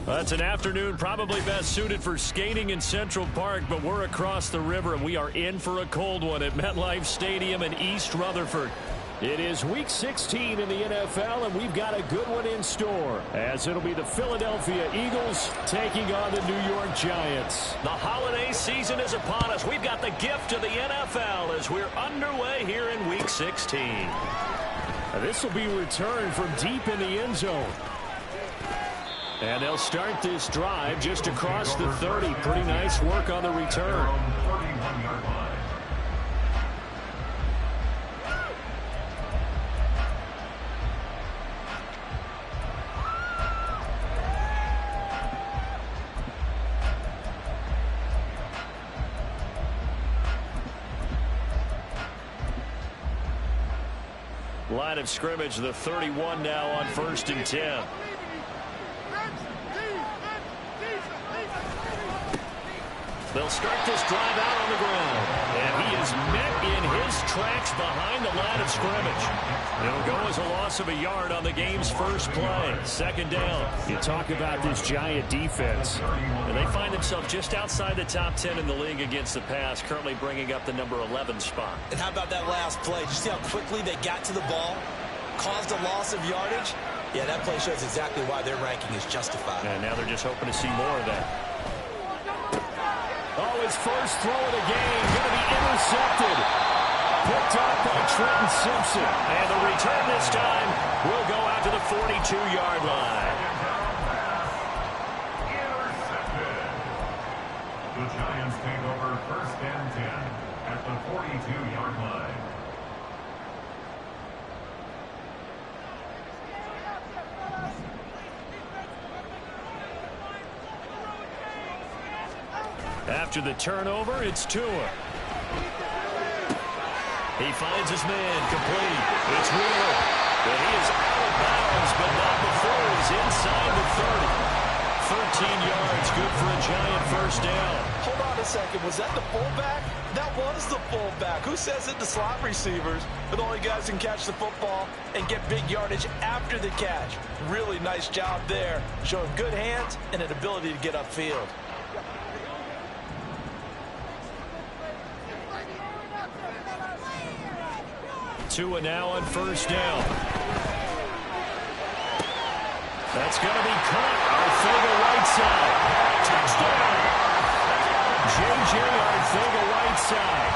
Well, it's an afternoon probably best suited for skating in Central Park, but we're across the river and we are in for a cold one at MetLife Stadium in East Rutherford. It is Week 16 in the NFL, and we've got a good one in store, as it'll be the Philadelphia Eagles taking on the New York Giants. The holiday season is upon us. We've got the gift of the NFL as we're underway here in Week 16. This will be returned from deep in the end zone. And they'll start this drive just across the 30. Pretty nice work on the return. Line of scrimmage, the 31 now on 1st and 10. They'll start this drive out on the ground. And he is met in his tracks behind the line of scrimmage. It'll go as a loss of a yard on the game's first play. 2nd down. You talk about this Giant defense. And they find themselves just outside the top 10 in the league against the pass, currently bringing up the number 11 spot. And how about that last play? Did you see how quickly they got to the ball? Caused a loss of yardage? Yeah, that play shows exactly why their ranking is justified. And now they're just hoping to see more of that. Oh, his first throw of the game going to be intercepted. Picked up by Trenton Simpson. And the return this time will go out to the 42-yard line. Intercepted. The Giants take over 1st and 10 at the 42-yard line. After the turnover, it's Tua. He finds his man, complete. It's Wheeler. But he is out of bounds, but not before he's inside the 30. 13 yards, good for a Giant first down. Hold on a second. Was that the fullback? That was the fullback. Who says it? The slot receivers are the only guys who can catch the football and get big yardage after the catch. Really nice job there. Showing good hands and an ability to get upfield. Tua now on 1st down. That's going to be caught. Arcega right side. Touchdown. J.J. Arcega right side.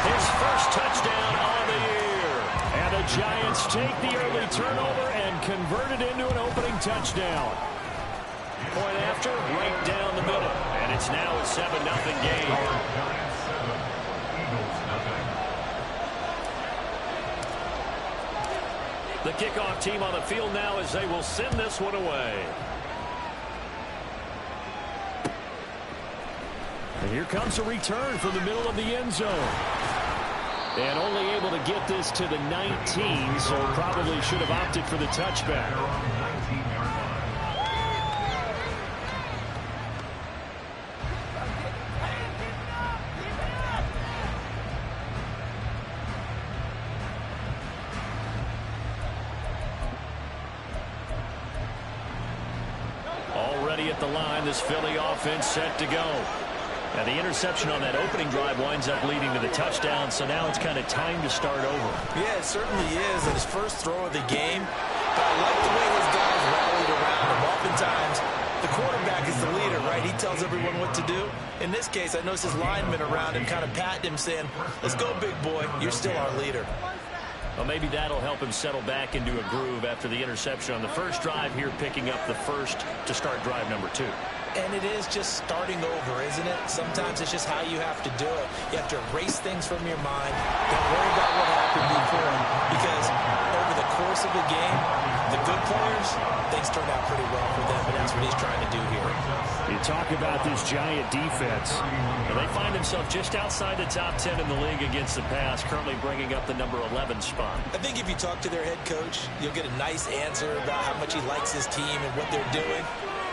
His first touchdown on the year. And the Giants take the early turnover and convert it into an opening touchdown. Point after, right down the middle. And it's now a 7-0 game. The kickoff team on the field now as they will send this one away. And here comes a return from the middle of the end zone. And only able to get this to the 19, so probably should have opted for the touchback. At the line, this Philly offense set to go. Now the interception on that opening drive winds up leading to the touchdown, so now it's kind of time to start over. Yeah, it certainly is. And his first throw of the game. But I like the way his guys rallied around him. Oftentimes, the quarterback is the leader, right? He tells everyone what to do. In this case, I noticed his linemen around him kind of patting him, saying, "Let's go, big boy. You're still our leader." Well, maybe that'll help him settle back into a groove after the interception on the first drive here, picking up the first to start drive number 2. And it is just starting over, isn't it? Sometimes it's just how you have to do it. You have to erase things from your mind. Don't worry about what happened before. Because over the course of the game, the good players, things turned out pretty well for them. And that's what he's trying to do here. You talk about this Giant defense. And they find themselves just outside the top 10 in the league against the pass, currently bringing up the number 11 spot. I think if you talk to their head coach, you'll get a nice answer about how much he likes his team and what they're doing.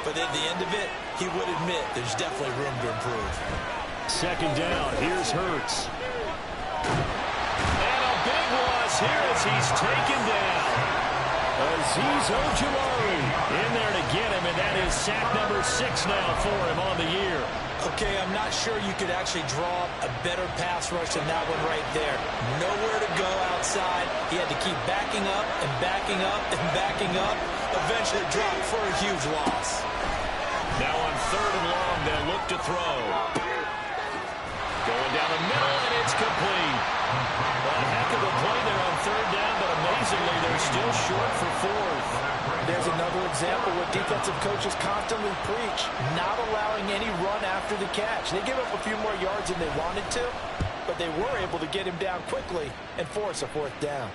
But at the end of it, he would admit there's definitely room to improve. 2nd down. Here's Hurts. And a big loss here as he's taken down. Azeez Ojulari in there to get him, and that is sack number 6 now for him on the year. Okay, I'm not sure you could actually draw up a better pass rush than that one right there. Nowhere to go outside. He had to keep backing up and backing up and backing up. Eventually dropped for a huge loss. Now on 3rd and long, they'll look to throw. Going down the middle, and it's complete. A heck of a play there on 3rd down, but amazingly, they're still short for 4th. There's another example where defensive coaches constantly preach, not allowing any run after the catch. They give up a few more yards than they wanted to, but they were able to get him down quickly and force a 4th down.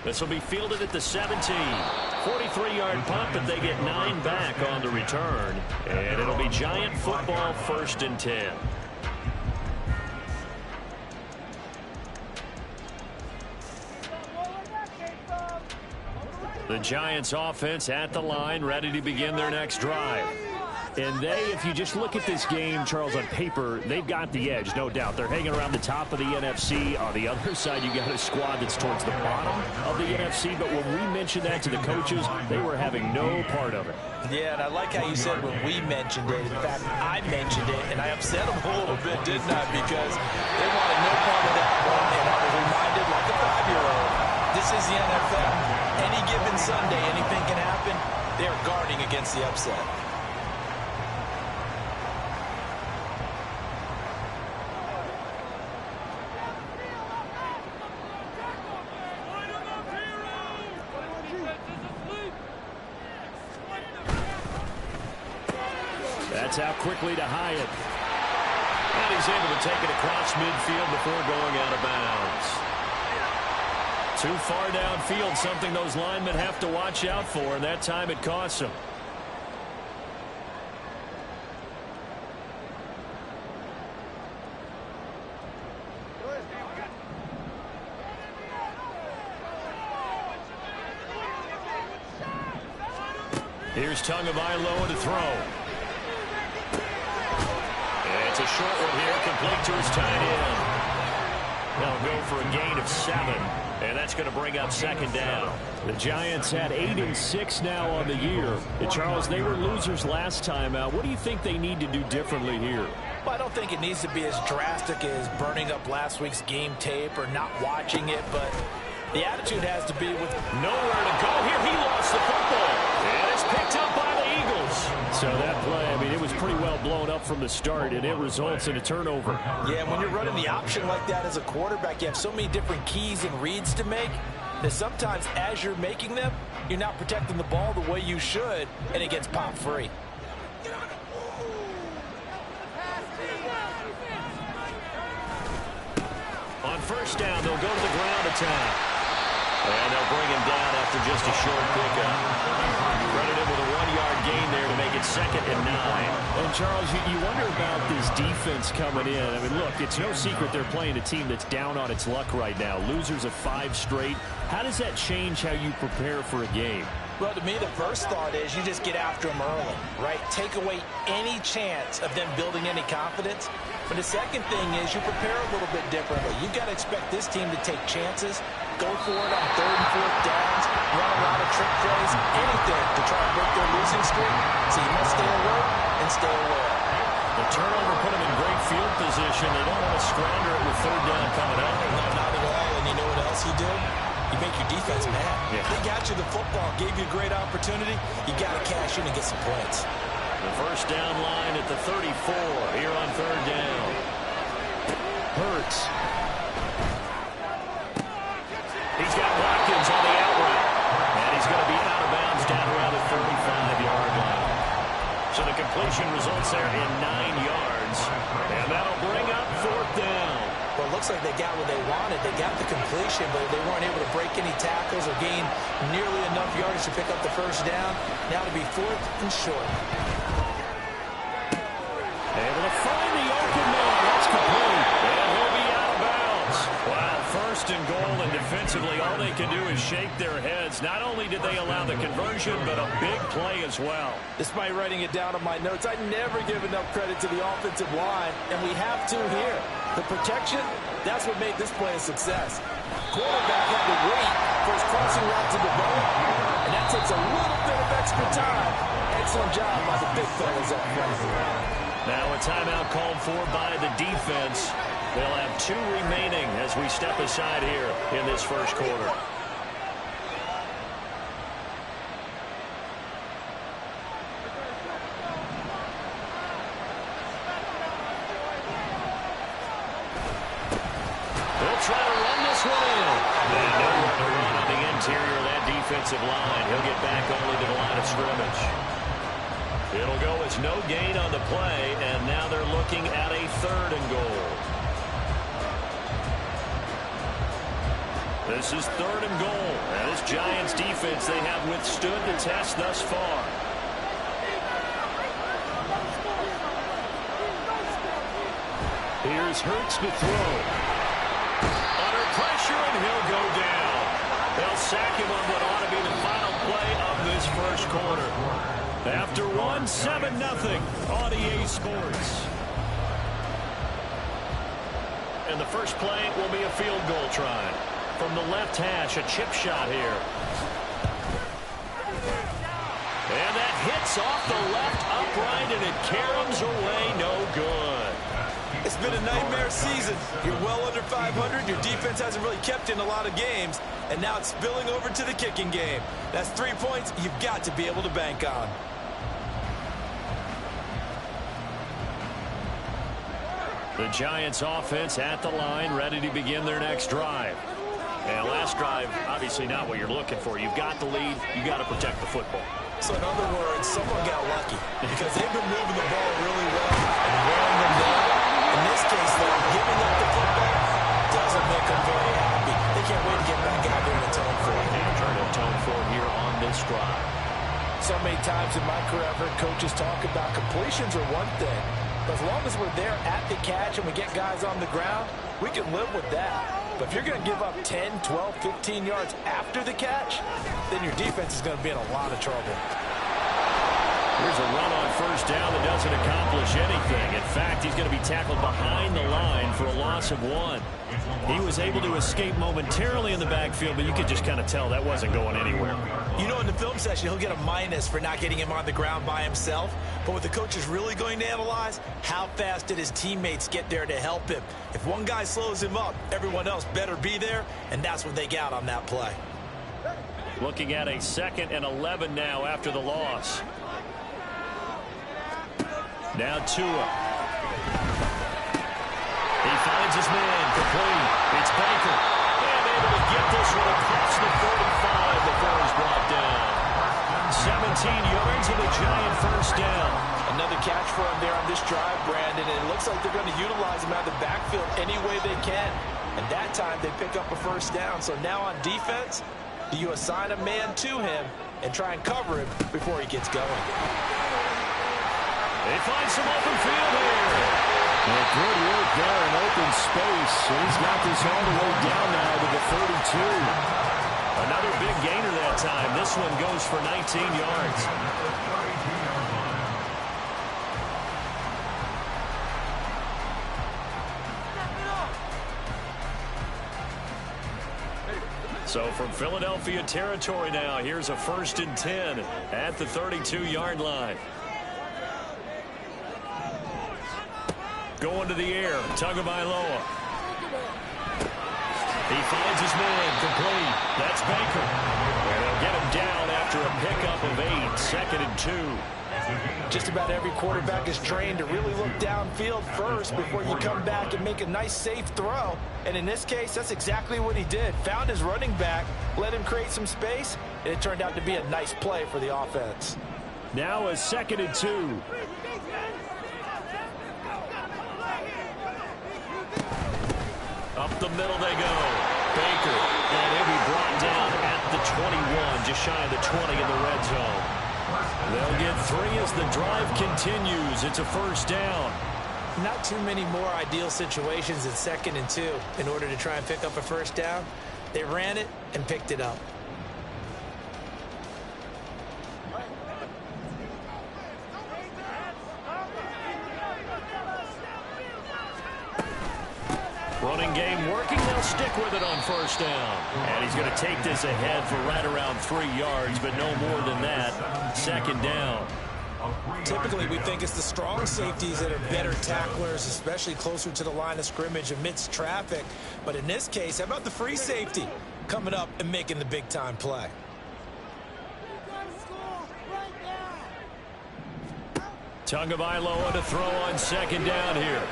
This will be fielded at the 17. 43-yard punt, but they get 9 back on the return. And it'll be Giant football, 1st and 10. The Giants offense at the line, ready to begin their next drive. And if you just look at this game, Charles, on paper, they've got the edge, no doubt. They're hanging around the top of the NFC. On the other side, you got a squad that's towards the bottom of the NFC. But when we mentioned that to the coaches, they were having no part of it. Yeah, and I like how you said when we mentioned it. In fact, I mentioned it, and I upset them a little bit, didn't I? Because they wanted no part of that one, and I was reminded like a 5-year-old. This is the NFL. Any given Sunday, anything can happen. They're guarding against the upset. That's out quickly to Hyatt. And he's able to take it across midfield before going out of bounds. Too far downfield, something those linemen have to watch out for, and that time it costs them. Here's Tagovailoa to throw. It's a short one here, complete to his tight end. They'll go for a gain of 7, and that's going to bring up 2nd down. The Giants had 8-6 now on the year. And Charles, they were losers last time out. What do you think they need to do differently here? Well, I don't think it needs to be as drastic as burning up last week's game tape or not watching it, but the attitude has to be with nowhere to go here. He lost the football, and it's picked up by the Eagles. So that play, I mean, it was pretty well blown up from the start, and it results in a turnover. Yeah, when you're running the option like that as a quarterback, you have so many different keys and reads to make that sometimes as you're making them, you're not protecting the ball the way you should, and it gets popped free. On 1st down, they'll go to the ground attack. And they'll bring him down after just a short pickup. Credited with a 1-yard gain there to make it 2nd and 9. And, Charles, you wonder about this defense coming in. I mean, look, it's no secret they're playing a team that's down on its luck right now. Losers of 5 straight. How does that change how you prepare for a game? Well, to me, the first thought is you just get after them early, right? Take away any chance of them building any confidence. But the second thing is you prepare a little bit differently. You've got to expect this team to take chances, go for it on 3rd and 4th downs, run a lot of trick plays, anything to try and break their losing streak. So you must stay alert and stay aware. The turnover put them in great field position. They don't want to squander it with 3rd down coming up. No, not at all. And you know what else you do? You make your defense mad. Yeah. They got you the football, gave you a great opportunity. You got to cash in and get some points. The 1st down line at the 34 here on 3rd down. Hurts. He's got Watkins on the out route. And he's going to be out of bounds down around the 35-yard line. So the completion results there in 9 yards. And that'll bring up 4th down. Well, it looks like they got what they wanted. They got the completion, but they weren't able to break any tackles or gain nearly enough yardage to pick up the 1st down. Now to be 4th and short. Able to find the open man. That's complete. And he'll be out of bounds. Wow, 1st and goal, and defensively all they can do is shake their heads. Not only did they allow the conversion, but a big play as well. Despite writing it down on my notes, I never give enough credit to the offensive line, and we have to here. The protection, that's what made this play a success. quarterback had to wait for his crossing route to develop, and that takes a little bit of extra time. Excellent job by the big fellas up front. Now a timeout called for by the defense. They'll have 2 remaining as we step aside here in this first quarter. They'll try to run this one in. And nowhere to run on the interior of that defensive line. He'll get back only to the line of scrimmage. It'll go as no gain on the play, and now they're looking at a 3rd and goal. This is 3rd and goal. And this Giants defense, they have withstood the test thus far. Here's Hurts to throw. Under pressure, and he'll go down. They'll sack him on what ought to be the final play of this first quarter. After one, 7-0 on EA Sports. And the first play will be a field goal try. From the left hash, a chip shot here. And that hits off the left upright, and it caroms away, no good. It's been a nightmare season. You're well under 500. Your defense hasn't really kept in a lot of games, and now it's spilling over to the kicking game. That's 3 points you've got to be able to bank on. The Giants offense at the line, ready to begin their next drive. And last drive, obviously not what you're looking for. You've got the lead. You've got to protect the football. So in other words, someone got lucky because they've been moving the ball really well and wearing them down. In this case, though, giving up the football doesn't make them very happy. They can't wait to get back out there and atone for it. And trying to atone for it here on this drive. So many times in my career, I've heard coaches talk about completions are one thing. But as long as we're there at the catch and we get guys on the ground, we can live with that. But if you're going to give up 10, 12, 15 yards after the catch, then your defense is going to be in a lot of trouble. Here's a run on first down that doesn't accomplish anything. In fact, he's going to be tackled behind the line for a loss of 1. He was able to escape momentarily in the backfield, but you could just kind of tell that wasn't going anywhere. You know, in the film session, he'll get a minus for not getting him on the ground by himself. But what the coach is really going to analyze, how fast did his teammates get there to help him? If one guy slows him up, everyone else better be there, and that's what they got on that play. Looking at a 2nd and 11 now after the loss. Now Tua. He finds his man, complete. It's Baker. And able to get this one across the 45 before he's brought down. 17 yards of a Giant first down. Another catch for him there on this drive, Brandon, and it looks like they're going to utilize him out of the backfield any way they can. And that time they pick up a first down. So now on defense, do you assign a man to him and try and cover him before he gets going? They find some open field here. Well, good work there in open space. And he's got this all the way down now to the 32. Another big gainer that time. This one goes for 19 yards. So from Philadelphia territory now, here's a 1st and 10 at the 32-yard line. Going to the air, Tagovailoa. He finds his man, complete. That's Baker. And they'll get him down after a pickup of 8, 2nd and 2. Just about every quarterback is trained to really look downfield first before you come back and make a nice, safe throw. And in this case, that's exactly what he did. Found his running back, let him create some space, and it turned out to be a nice play for the offense. Now a 2nd and 2. Up the middle they go. Baker, and he'll be brought down at the 21, just shy of the 20 in the red zone. They'll get 3 as the drive continues. It's a first down. Not too many more ideal situations in 2nd and 2 in order to try and pick up a first down. They ran it and picked it up. Running game working. They'll stick with it on first down. And he's going to take this ahead for right around 3 yards, but no more than that. Second down. Typically, we think it's the strong safeties that are better tacklers, especially closer to the line of scrimmage amidst traffic. But in this case, how about the free safety coming up and making the big-time play? Tagovailoa to throw on second down here.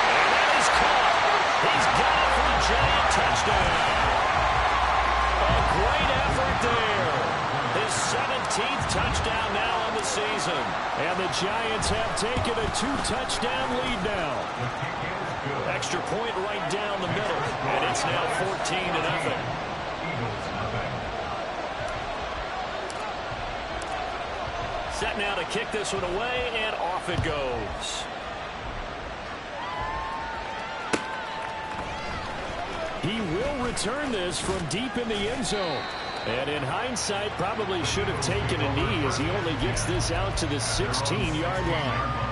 And that is caught. He's got it for a giant touchdown. A great effort there. His 17th touchdown now on the season. And the Giants have taken a 2-touchdown lead now. Extra point right down the middle. And it's now 14-0. Set now to kick this one away, and off it goes. He will return this from deep in the end zone. And in hindsight, probably should have taken a knee as he only gets this out to the 16-yard line.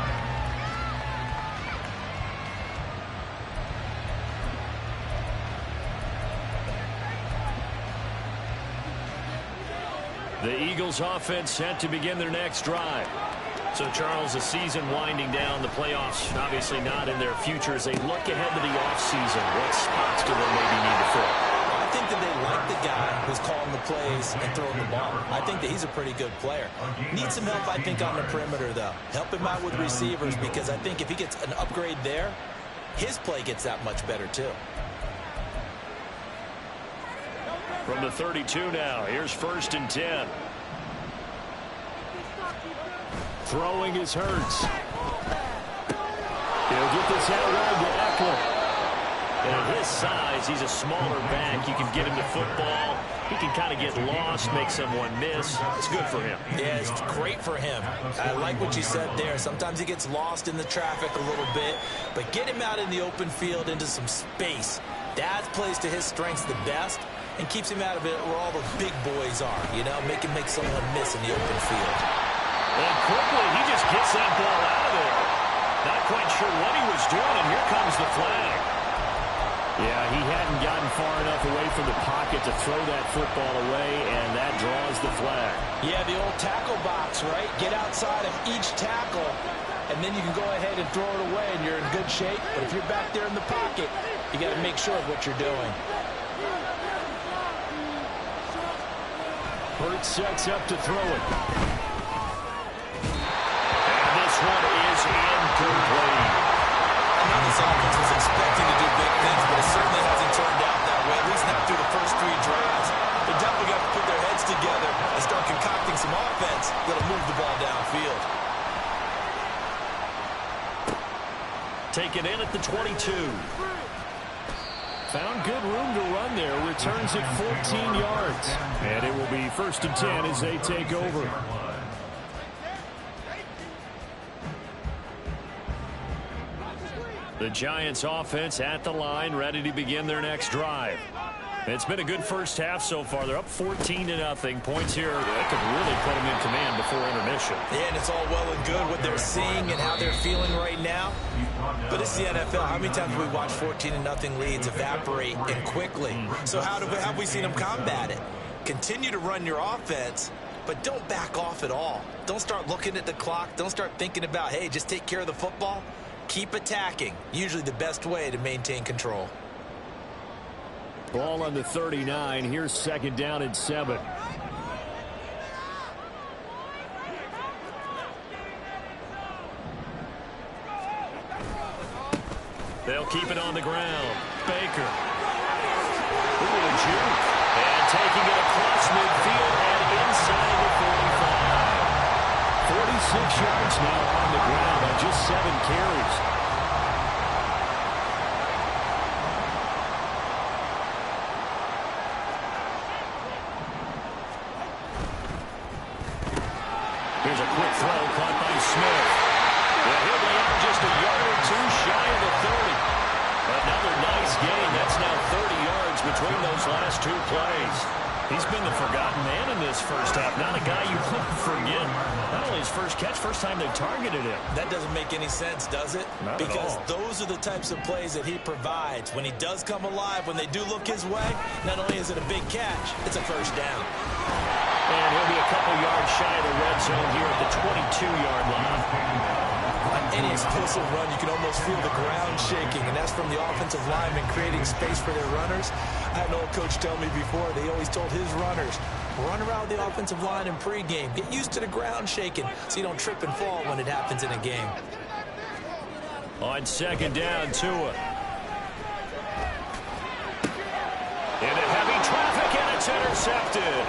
The Eagles offense set to begin their next drive. So, Charles, the season winding down, the playoffs obviously not in their future. As they look ahead to the offseason, what spots do they maybe need to fill? I think that they like the guy who's calling the plays and throwing the ball. I think that he's a pretty good player. Needs some help, I think, on the perimeter, though. Help him out with receivers, because I think if he gets an upgrade there, his play gets that much better, too. From the 32 now, here's 1st and 10. Throwing is Hurts. He'll get this out wide to Eckler. And at his size, he's a smaller back. You can get him to football. He can kind of get lost, make someone miss. It's good for him. Yeah, it's great for him. I like what you said there. Sometimes he gets lost in the traffic a little bit, but get him out in the open field into some space. That plays to his strengths the best and keeps him out of it where all the big boys are, you know, make someone miss in the open field. And quickly, he just gets that ball out of there. Not quite sure what he was doing, and here comes the flag. Yeah, he hadn't gotten far enough away from the pocket to throw that football away, and that draws the flag. Yeah, the old tackle box, right? Get outside of each tackle, and then you can go ahead and throw it away, and you're in good shape. But if you're back there in the pocket, you got to make sure of what you're doing. Hurts sets up to throw it. And this one is incomplete. I know this offense was expecting to do big things, but it certainly hasn't turned out that way, at least not through the first 3 drives. They definitely got to put their heads together and start concocting some offense that'll move the ball downfield. Taken in at the 22. Found good room to run there. Returns it 14 yards. And it will be 1st and 10 as they take over. The Giants offense at the line, ready to begin their next drive. It's been a good first half so far. They're up 14-0. Points here that could really put them in command before intermission. Yeah, and it's all well and good what they're seeing and how they're feeling right now. But it's the NFL. How many times have we watched 14-0 leads evaporate and quickly? So how have we seen them combat it? Continue to run your offense, but don't back off at all. Don't start looking at the clock. Don't start thinking about, hey, just take care of the football. Keep attacking. Usually the best way to maintain control. Ball on the 39. Here's 2nd down and 7. They'll keep it on the ground. Baker. Ooh, a juke. And taking it across midfield and inside the 45. 46 yards now on the ground on just 7 carries. Here's a quick throw caught by Smith. Well, he'll be out just a yard or 2 shy of the 30. Another nice gain. That's now 30 yards between those last 2 plays. He's been the forgotten man in this first half. Not a guy you want to forget. Not only his first catch, first time they targeted him. That doesn't make any sense, does it? Not because at all. those are the types of plays that he provides. When he does come alive, when they do look his way, not only is it a big catch, it's a first down. And he'll be a couple yards shy of the red zone here at the 22-yard line. On any explosive run, you can almost feel the ground shaking, and that's from the offensive linemen creating space for their runners. I had an old coach tell me before, they always told his runners, run around the offensive line in pregame. Get used to the ground shaking so you don't trip and fall when it happens in a game. On second down, Tua. Into heavy traffic, and it's intercepted.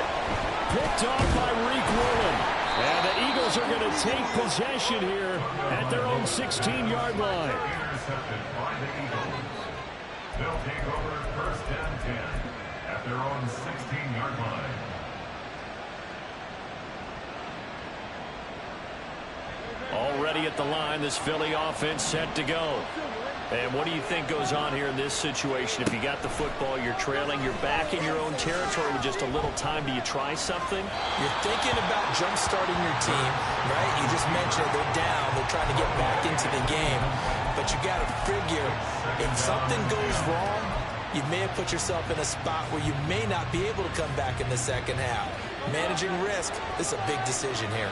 Picked off by Reek Woolen. And the Eagles are going to take possession here at their own 16-yard line. Intercepted by the Eagles. They'll take over first and 10 at their own 16-yard line. Already at the line, this Philly offense set to go. And what do you think goes on here in this situation? If you got the football, you're trailing, you're back in your own territory with just a little time. Do you try something? You're thinking about jump-starting your team, right? You just mentioned they're down. They're trying to get back into the game. But you got to figure, if something goes wrong, you may have put yourself in a spot where you may not be able to come back in the second half. Managing risk, this is a big decision here.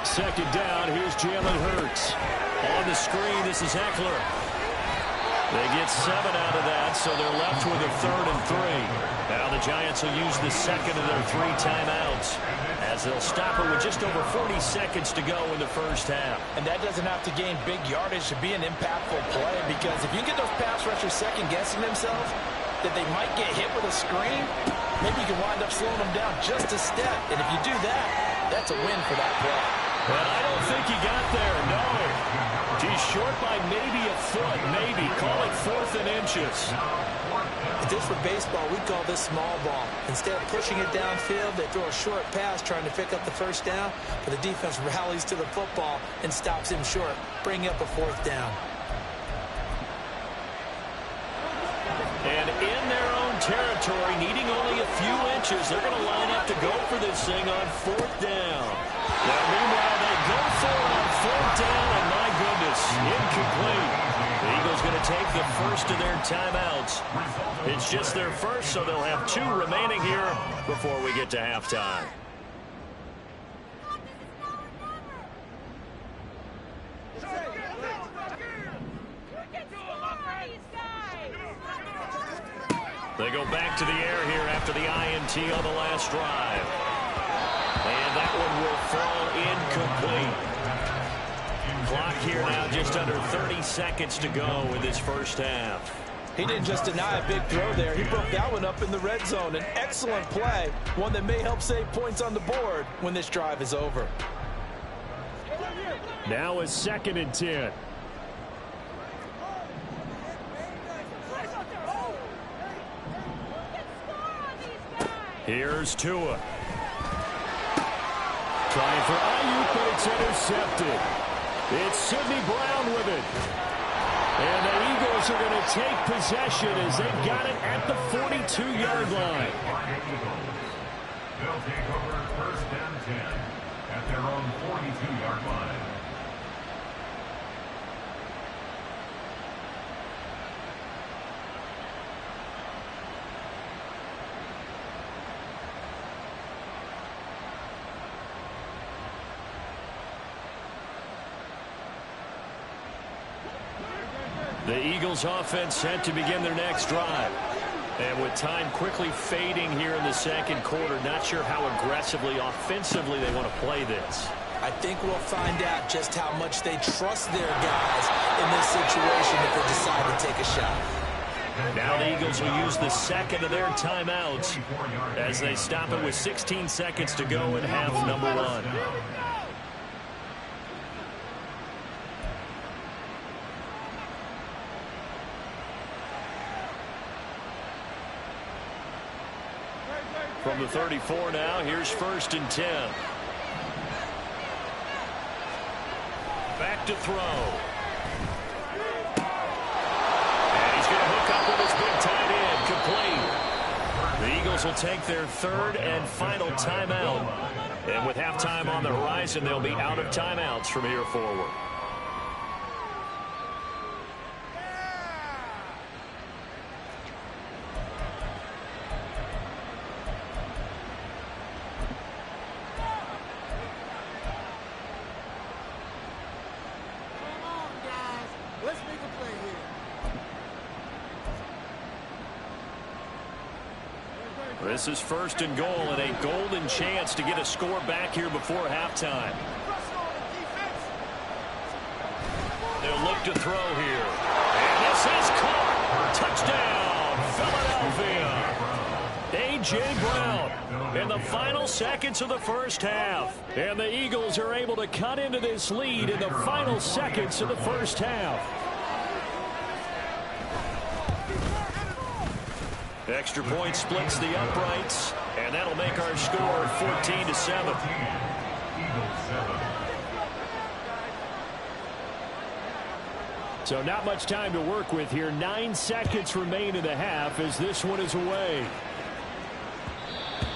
Second down, here's Jalen Hurts. On the screen, this is Eckler. They get 7 out of that, so they're left with a 3rd and 3. Now the Giants will use the second of their 3 timeouts as they'll stop it with just over 40 seconds to go in the first half. And that doesn't have to gain big yardage to be an impactful play, because if you get those pass rushers second-guessing themselves that they might get hit with a screen, maybe you can wind up slowing them down just a step. And if you do that, that's a win for that play. Well, I don't think he got there, no. He's short by maybe a foot, maybe. Call it 4th and inches. If this were baseball, we'd call this small ball. Instead of pushing it downfield, they throw a short pass trying to pick up the first down, but the defense rallies to the football and stops him short, bringing up a 4th down. And in their own territory, needing only a few inches, they're going to line up to go for this thing on 4th down. Now, meanwhile, they go for it on 4th down, and my goodness, incomplete. The Eagles going to take the first of their timeouts. It's just their first, so they'll have 2 remaining here before we get to halftime. They go back to the air here after the INT on the last drive. And that one will fall incomplete. Clock here now just under 30 seconds to go in this first half. He didn't just deny a big throw there. He broke that one up in the red zone. An excellent play, one that may help save points on the board when this drive is over. Now is 2nd and 10. Here's Tua. Trying for Ayuk, but it's intercepted. It's Sidney Brown with it. And the Eagles are going to take possession as they've got it at the 42-yard line. They'll take over first and 10 at their own 42-yard line. The Eagles offense set to begin their next drive. And with time quickly fading here in the second quarter, not sure how aggressively, offensively they want to play this. I think we'll find out just how much they trust their guys in this situation if they decide to take a shot. Now the Eagles will use the second of their timeouts as they stop it with 16 seconds to go in half number 1. From the 34 now, here's 1st and 10. Back to throw. And he's going to hook up with his big tight end. Complete. will take their third and final timeout. And with halftime on the horizon, they'll be out of timeouts from here forward. This is first and goal and a golden chance to get a score back here before halftime. They'll look to throw here. And this is caught. Touchdown, Philadelphia. A.J. Brown in the final seconds of the first half. And the Eagles are able to cut into this lead in the final seconds of the first half. Extra point splits the uprights, and that'll make our score 14-7. So not much time to work with here. 9 seconds remain in the half as this one is away.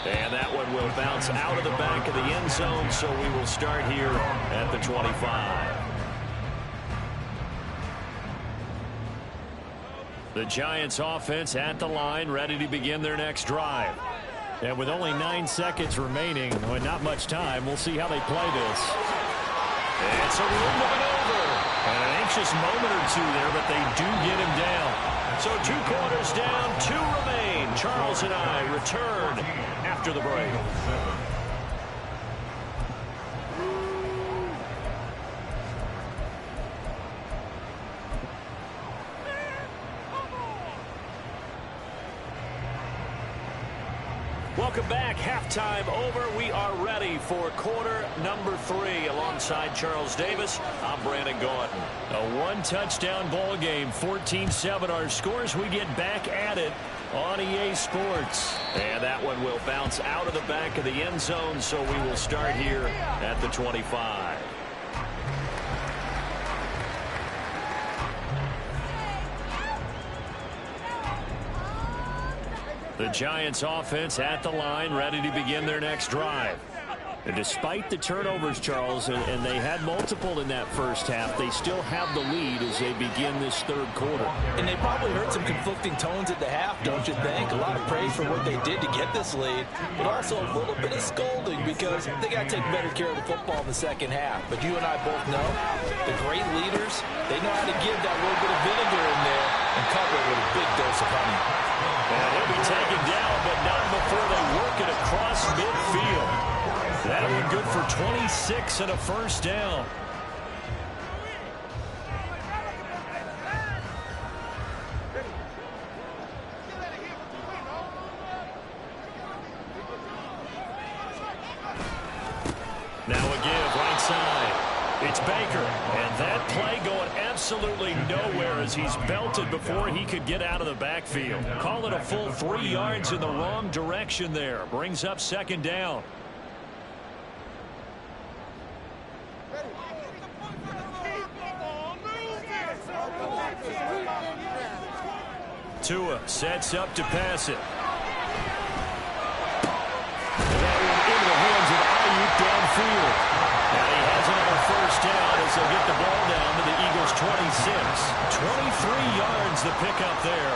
And that one will bounce out of the back of the end zone, so we will start here at the 25. The Giants offense at the line, ready to begin their next drive. And with only 9 seconds remaining, with not much time, we'll see how they play this. It's a little maneuver. And an anxious moment or two there, but they do get him down. So 2 quarters down, 2 remain. Charles and I return after the break. Welcome back. Halftime over. We are ready for quarter number 3. Alongside Charles Davis, I'm Brandon Gaudin. A 1-touchdown ball game, 14-7 our scores. We get back at it on EA Sports. And that one will bounce out of the back of the end zone, so we will start here at the 25. The Giants offense at the line, ready to begin their next drive. And despite the turnovers, Charles, and they had multiple in that first half, they still have the lead as they begin this third quarter. And they probably heard some conflicting tones at the half, don't you think? A lot of praise for what they did to get this lead, but also a little bit of scolding because they got to take better care of the football in the second half. But you and I both know the great leaders, they know how to give that little bit of vinegar in there and cover it with a big dose of honey. And he'll be taken down, but not before they work it across midfield. That one good for 26 and a first down. Now a give right side. It's Baker, and that play going absolutely nowhere as he's belted before he could get out of the backfield. Call it a full 3 yards in the wrong direction there. Brings up second down. Tua sets up to pass it. That one into the hands of Ayuk downfield. And he has another first down as they'll get the ball down to the Eagles' 26. 23 yards the pickup there.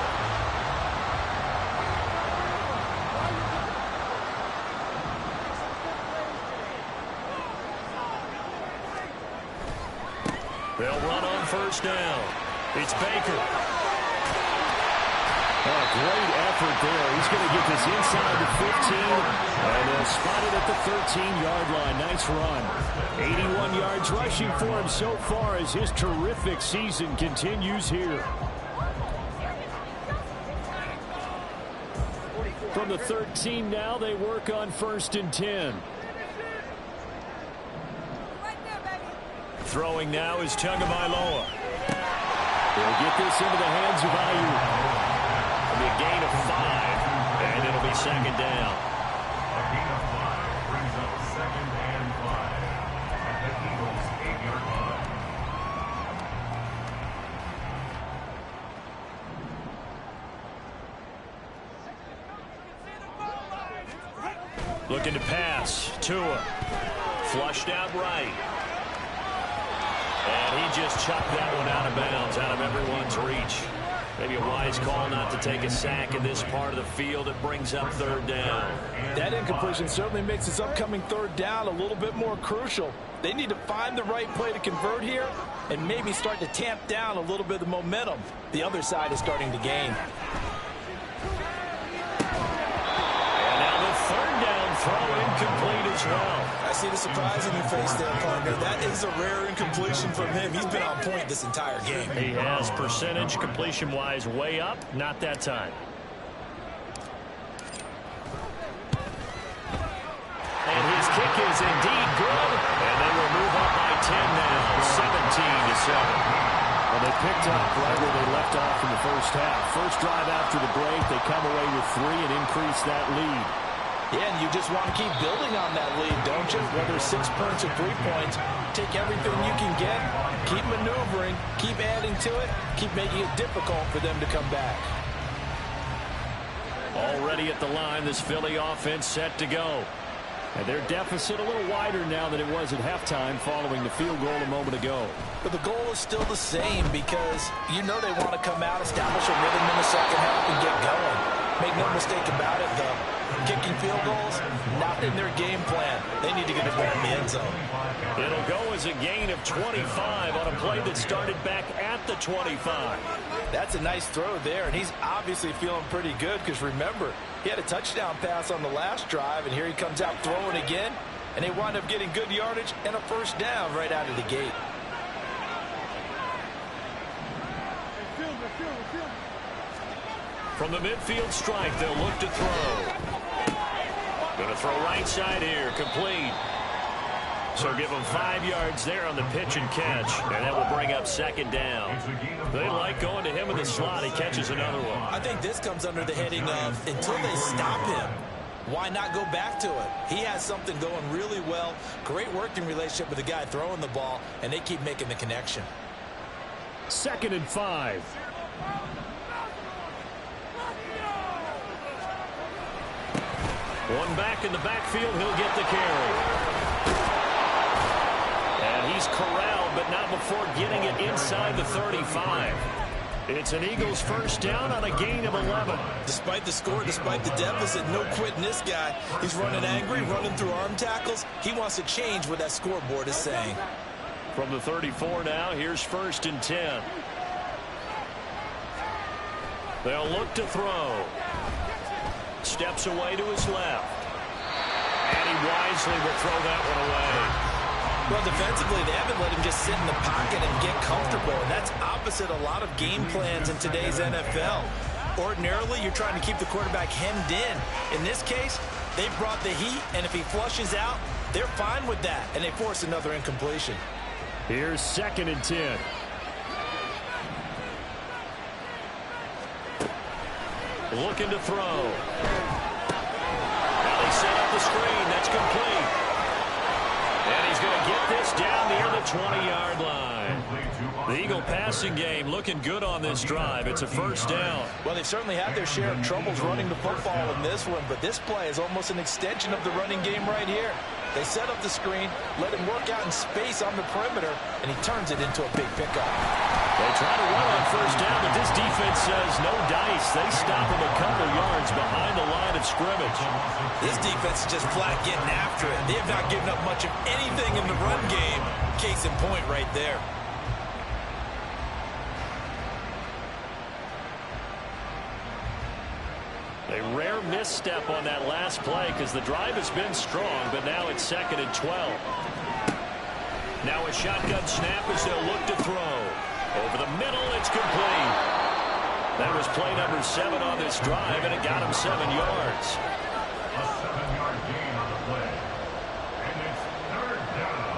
They'll run on first down. It's Baker. Oh, great effort there. He's going to get this inside the 15, and they'll spot it at the 13-yard line. Nice run. 81 yards rushing for him so far as his terrific season continues here. From the 13 now, they work on first and 10. Throwing now is Tagovailoa. They'll get this into the hands of Ayuk. It'll be a gain of 5, and it'll be second down. A gain of 5 brings up second and 5 at the Eagles' 8-yard line. Looking to pass. Tua. Flushed out right. And he just chucked that one out of bounds, out of everyone's reach. Maybe a wise call not to take a sack in this part of the field. It brings up third down. That incompletion certainly makes this upcoming third down a little bit more crucial. They need to find the right play to convert here and maybe start to tamp down a little bit of the momentum the other side is starting to gain. And now the third down throw incomplete as well. I see the surprise in your face there, partner. That is a rare incompletion from him. He's been on point this entire game. He has percentage completion-wise way up. Not that time. And his kick is indeed good. And they will move up by 10 now, 17-7. Well, they picked up right where they left off in the first half. First drive after the break, they come away with 3 and increase that lead. Yeah, and you just want to keep building on that lead, don't you? Whether 6 points or 3 points, take everything you can get, keep maneuvering, keep adding to it, keep making it difficult for them to come back. Already at the line, this Philly offense set to go. And their deficit a little wider now than it was at halftime following the field goal a moment ago. But the goal is still the same because you know they want to come out, establish a rhythm in the second half, and get going. Make no mistake about it, though. Kicking field goals, not in their game plan. They need to get it back in the end zone. It'll go as a gain of 25 on a play that started back at the 25. That's a nice throw there, and he's obviously feeling pretty good because, remember, he had a touchdown pass on the last drive, and here he comes out throwing again, and they wind up getting good yardage and a first down right out of the gate. From the midfield strike, they'll look to throw. Going to throw right side here, complete. So give them 5 yards there on the pitch and catch, and that will bring up second down. They like going to him in the slot. He catches another one. I think this comes under the heading of until they stop him, why not go back to it? He has something going really well, great working relationship with the guy throwing the ball, and they keep making the connection. 2nd and 5. One back in the backfield, he'll get the carry. And he's corralled, but not before getting it inside the 35. It's an Eagles first down on a gain of 11. Despite the score, despite the deficit, no quitting this guy. He's running angry, running through arm tackles. He wants to change what that scoreboard is saying. From the 34 now, here's 1st and 10. They'll look to throw. Steps away to his left. And he wisely will throw that one away. Well, defensively, they haven't let him just sit in the pocket and get comfortable. And that's opposite a lot of game plans in today's NFL. Ordinarily, you're trying to keep the quarterback hemmed in. In this case, they brought the heat, and if he flushes out, they're fine with that, and they force another incompletion. Here's 2nd and 10. Looking to throw. Now they set up the screen. That's complete. And he's going to get this down near the 20-yard line. The Eagle passing game looking good on this drive. It's a first down. Well, they've certainly had their share of troubles running the football in this one, but this play is almost an extension of the running game right here. They set up the screen, let him work out in space on the perimeter, and he turns it into a big pickup. They try to run on first down, but this defense says no dice. They stop him a couple yards behind the line of scrimmage. This defense is just flat getting after it. They have not given up much of anything in the run game. Case in point right there. A rare misstep on that last play because the drive has been strong, but now it's 2nd and 12. Now a shotgun snap as they'll look to throw. Over the middle, it's complete. That was play number 7 on this drive, and it got him 7 yards. A 7-yard gain on the play. And it's third down.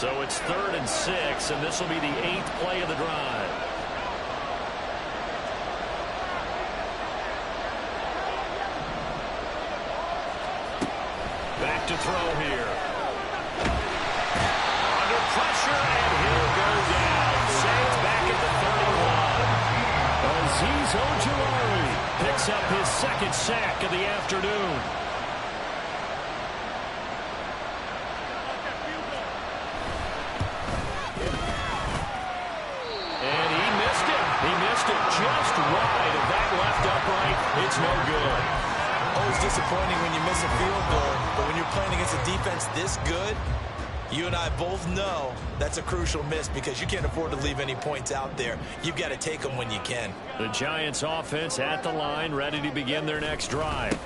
So it's 3rd and 6, and this will be the 8th play of the drive. Back to throw here. Under pressure, and he'll go down. Saints back at the 31. Azeez Ojulari picks up his second sack of the afternoon. And he missed it. He missed it just wide of that left upright. It's no good. Always disappointing when you miss a field goal, but when you're playing against a defense this good, you and I both know that's a crucial miss because you can't afford to leave any points out there. You've got to take them when you can. The Giants offense at the line, ready to begin their next drive.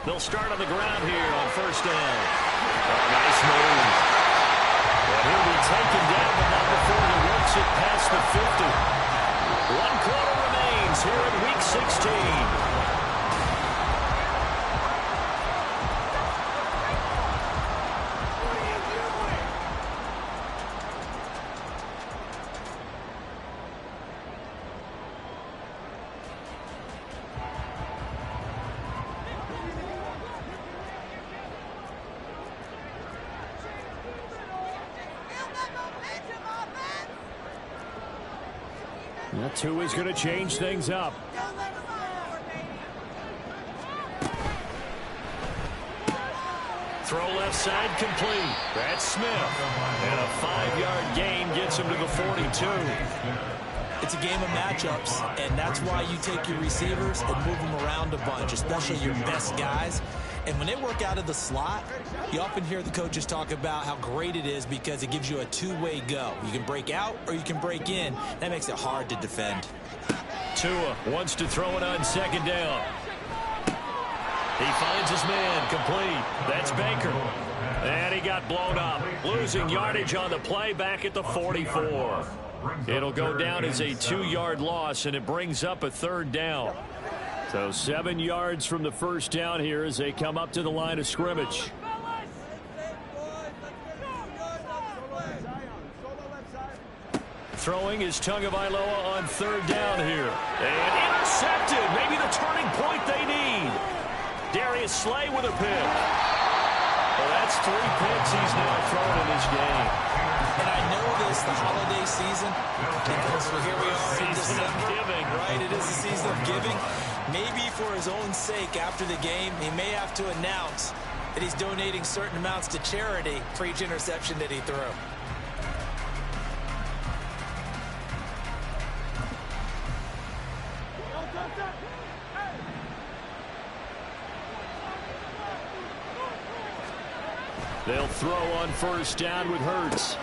They'll start on the ground here on first down. Nice move. And he'll be taken down, but not before he works it past the 50. 1 quarter remains here in Week 16. Tua's going to change things up. Throw left side complete. That's Smith. And a 5-yard gain gets him to the 42. It's a game of matchups, and that's why you take your receivers and move them around a bunch, especially your best guys. And when they work out of the slot, you often hear the coaches talk about how great it is because it gives you a two-way go. You can break out or you can break in. That makes it hard to defend. Tua wants to throw it on second down. He finds his man complete. That's Baker. And he got blown up. Losing yardage on the play back at the 44. It'll go down as a 2-yard loss, and it brings up a third down. So 7 yards from the first down here as they come up to the line of scrimmage. Throwing is Tagovailoa on third down here. And intercepted. Maybe the turning point they need. Darius Slay with a pick. Well, that's 3 picks he's now thrown in this game. And I know this, the holiday season, because here we are in December, giving. Right? It is the season of giving. Maybe for his own sake after the game, he may have to announce that he's donating certain amounts to charity for each interception that he threw. They'll throw on first down with Hurts.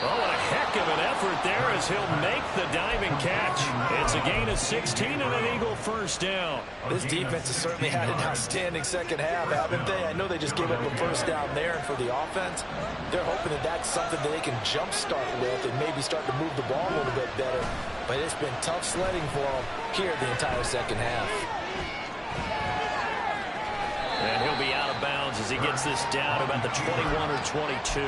Oh, a heck of an effort there as he'll make the diving catch. It's a gain of 16 and an Eagle first down. This defense has certainly had an outstanding second half, haven't they? I know they just gave up a first down there, and for the offense, they're hoping that that's something that they can jumpstart with and maybe start to move the ball a little bit better. But it's been tough sledding for them here the entire second half. And he'll be out of bounds as he gets this down about the 21 or 22.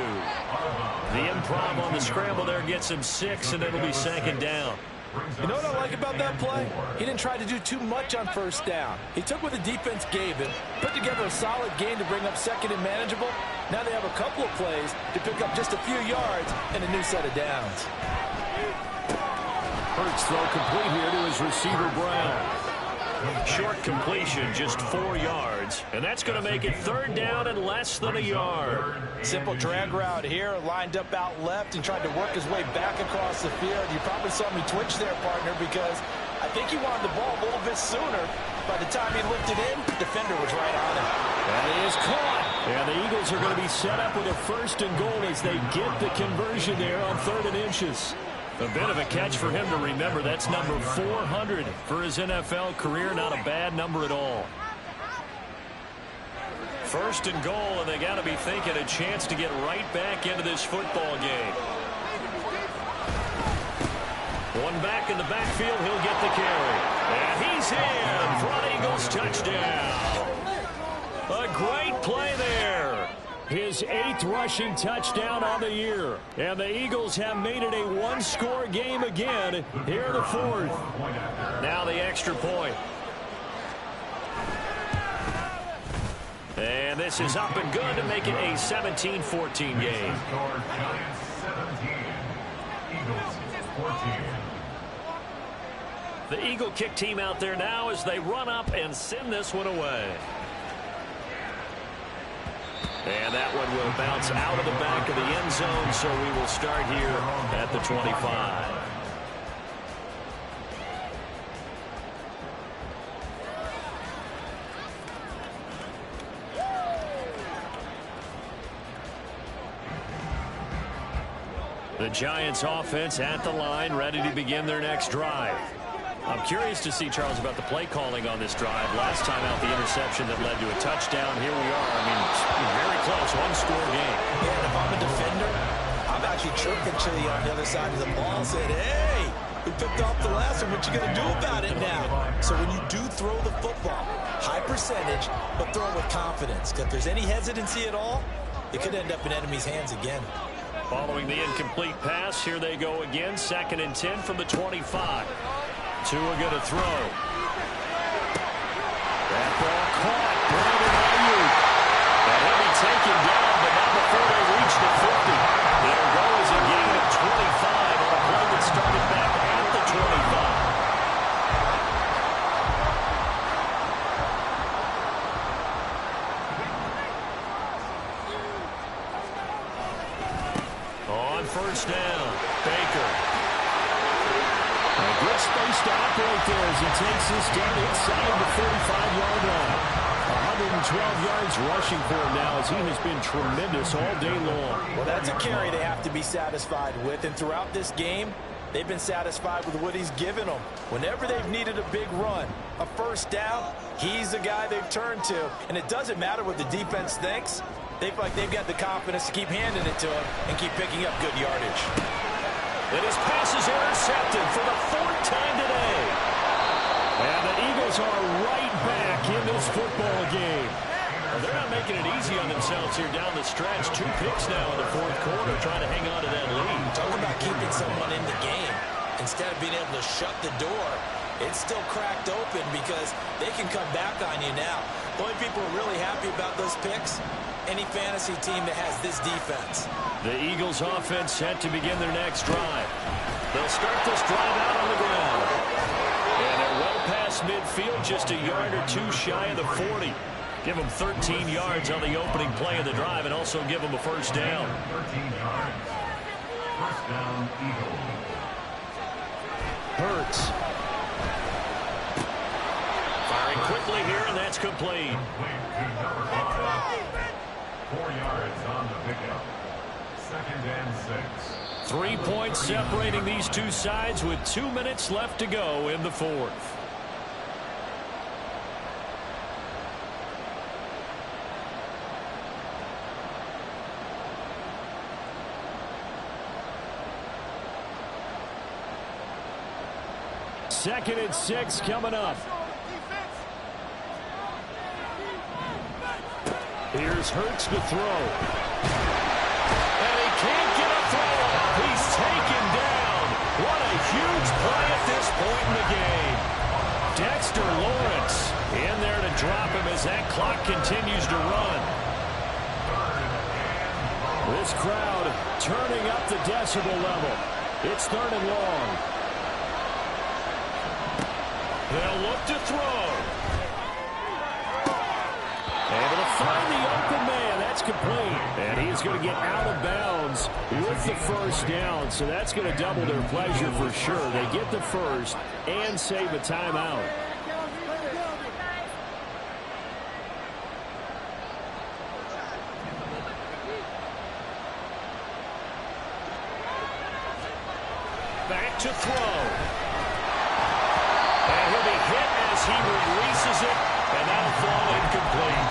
The improv on the scramble there gets him 6, and it'll be second down. You know what I like about that play? He didn't try to do too much on first down. He took what the defense gave him, put together a solid game to bring up second and manageable. Now they have a couple of plays to pick up just a few yards and a new set of downs. Hurts throw complete here to his receiver, Brown. Short completion, just 4 yards. And that's going to make it third down and less than a yard. Simple drag route here, lined up out left and tried to work his way back across the field. You probably saw me twitch there, partner, because I think he wanted the ball a little bit sooner. By the time he looked it in, the defender was right on him. And he is caught. And the Eagles are going to be set up with a first and goal as they get the conversion there on 3rd and inches. A bit of a catch for him to remember. That's number 400 for his NFL career. Not a bad number at all. First and goal, and they got to be thinking a chance to get right back into this football game. One back in the backfield, he'll get the carry. And he's in for an Eagles touchdown. A great play there. His 8th rushing touchdown on the year. And the Eagles have made it a one-score game again here in the 4th. Now the extra point. And this is up and good to make it a 17-14 game. Giants 17, Eagles 14. The Eagle kick team out there now as they run up and send this one away. And that one will bounce out of the back of the end zone, so we will start here at the 25. The Giants offense at the line, ready to begin their next drive. I'm curious to see, Charles, about the play calling on this drive. Last time out, the interception that led to a touchdown. Here we are. I mean, very close, one-score game. Yeah, and if I'm a defender, I'm actually chirping to you on the other side of the ball and saying, hey, we picked off the last one. What you going to do about it now? So when you do throw the football, high percentage, but throw it with confidence. Because if there's any hesitancy at all, it could end up in enemy's hands again. Following the incomplete pass, here they go again. 2nd and 10 from the 25. Tua going to throw. That ball caught. Brandon Ayuk. And he'll be taken down, but not before they reach the 50. There goes a gain of 25 on a play that started back at the 25. On first down, Baker. A good space to operate there as he takes this down inside the 45-yard line. 112 yards rushing for him now as he has been tremendous all day long. Well, that's a carry they have to be satisfied with. And throughout this game, they've been satisfied with what he's given them. Whenever they've needed a big run, a first down, he's the guy they've turned to. And it doesn't matter what the defense thinks. They feel like they've got the confidence to keep handing it to him and keep picking up good yardage. And his pass is intercepted for the 4th time today. And the Eagles are right back in this football game. Well, they're not making it easy on themselves here down the stretch. 2 picks now in the 4th quarter trying to hang on to that lead. Talk about keeping someone in the game. Instead of being able to shut the door, it's still cracked open because they can come back on you now. The only people who are really happy about those picks, any fantasy team that has this defense. The Eagles offense set to begin their next drive. They'll start this drive out on the ground. And they're well past midfield, just a yard or 2 shy of the 40. Give them 13 yards on the opening play of the drive and also give them a first down. 13 yards. First down, Eagles. Hurts. Firing quickly here, and that's complete. Complete to number 5. 4 yards on the pickup. 2nd and 6. 3 points separating these two sides with 2 minutes left to go in the 4th. Second and 6 coming up. Here's Hurts to throw. And he can't get a throw off. He's taken down. What a huge play at this point in the game. Dexter Lawrence in there to drop him as that clock continues to run. This crowd turning up the decibel level. It's 3rd and long. They'll look to throw. Able to find the open man. That's complete. And he's going to get out of bounds with the first down. So that's going to double their pleasure for sure. They get the first and save a timeout. Back to throw. And he'll be hit as he releases it. And that'll fall incomplete.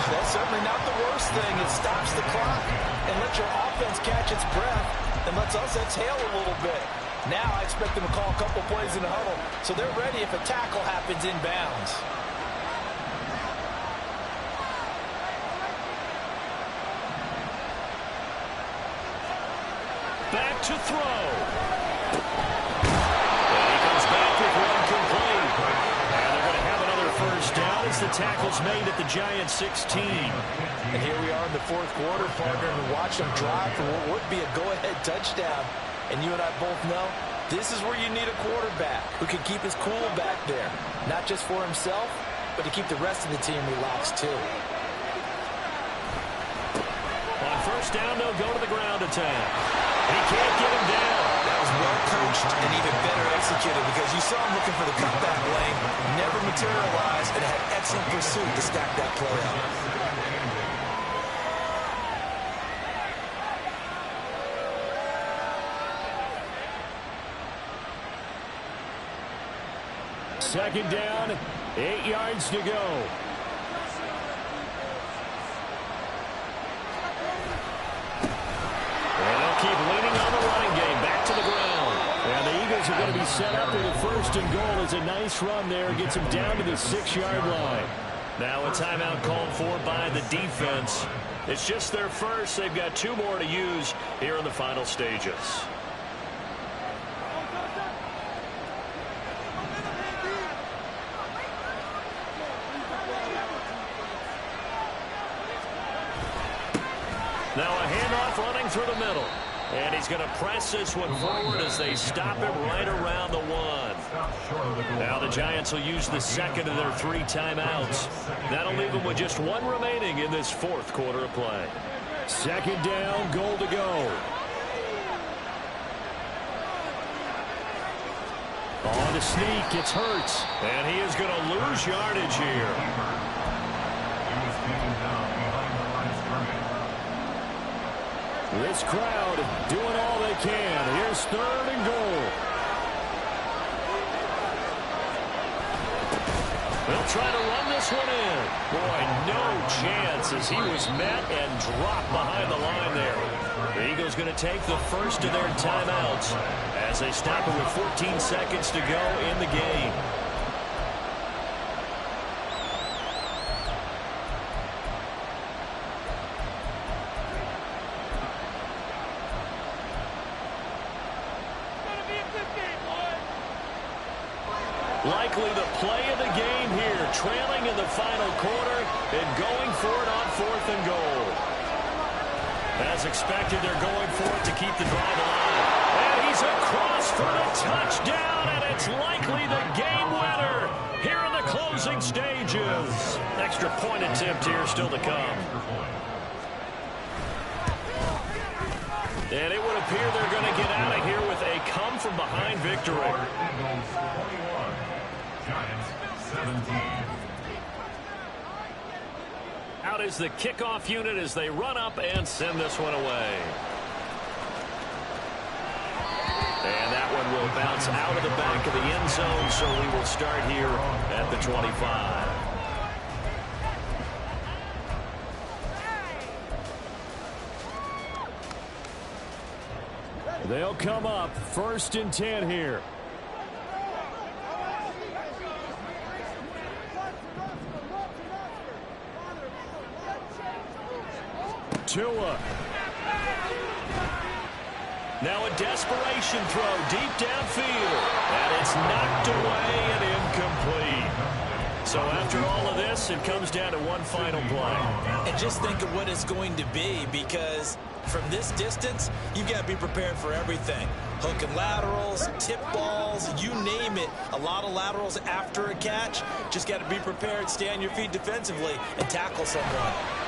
That's certainly not the worst thing. It stops the clock and lets your offense catch its breath and lets us exhale a little bit. Now I expect them to call a couple plays in the huddle so they're ready if a tackle happens inbounds. Back to throw. And he comes back with one complete. And they're going to have another first down as the tackle's made at the Giants 16. And here we are in the 4th quarter, partner, and watch them drive for what would be a go-ahead touchdown. And you and I both know This is where you need a quarterback who can keep his cool back there. Not just for himself, but to keep the rest of the team relaxed too. On first down, they'll go to the ground attack. He can't get him down. That was well coached and even better executed because you saw him looking for the cutback lane, never materialized, and had excellent pursuit to stack that play up. Second down, 8 yards to go. And they'll keep leaning on the running game. Back to the ground. And the Eagles are going to be set up with a first and goal. As a nice run there gets them down to the 6-yard line. Now a timeout called for by the defense. It's just their first. They've got 2 more to use here in the final stages. Now a handoff running through the middle. And he's going to press this one forward as they stop him right around the 1. Now the Giants will use the second of their 3 timeouts. That'll leave them with just 1 remaining in this 4th quarter of play. Second down, goal to go. On the sneak, it's Hurts. And he is going to lose yardage here. He was taken down behind the line of scrimmage. This crowd doing all they can. Here's 3rd and goal. They'll try to run this one in. Boy, no chance as he was met and dropped behind the line there. The Eagles going to take the first of their timeouts as they stop it with 14 seconds to go in the game. Likely the play of the game here, trailing in the final quarter and going for it on 4th and goal. As expected, they're going for it to keep the drive alive. And he's across for the touchdown, and it's likely the game winner here in the closing stages. Extra point attempt here still to come. And it would appear they're going to get out of here with a come-from-behind victory. Eagles 21, Giants 17. Out is the kickoff unit as they run up and send this one away. And that one will bounce out of the back of the end zone, so we will start here at the 25. They'll come up 1st and 10 here. Tua. Now a desperation throw deep downfield. And it's knocked away and incomplete. So after all of this, it comes down to one final play. And just think of what it's going to be, because from this distance, you've got to be prepared for everything. Hook and laterals, tip balls, you name it. A lot of laterals after a catch. Just got to be prepared, stay on your feet defensively, and tackle someone.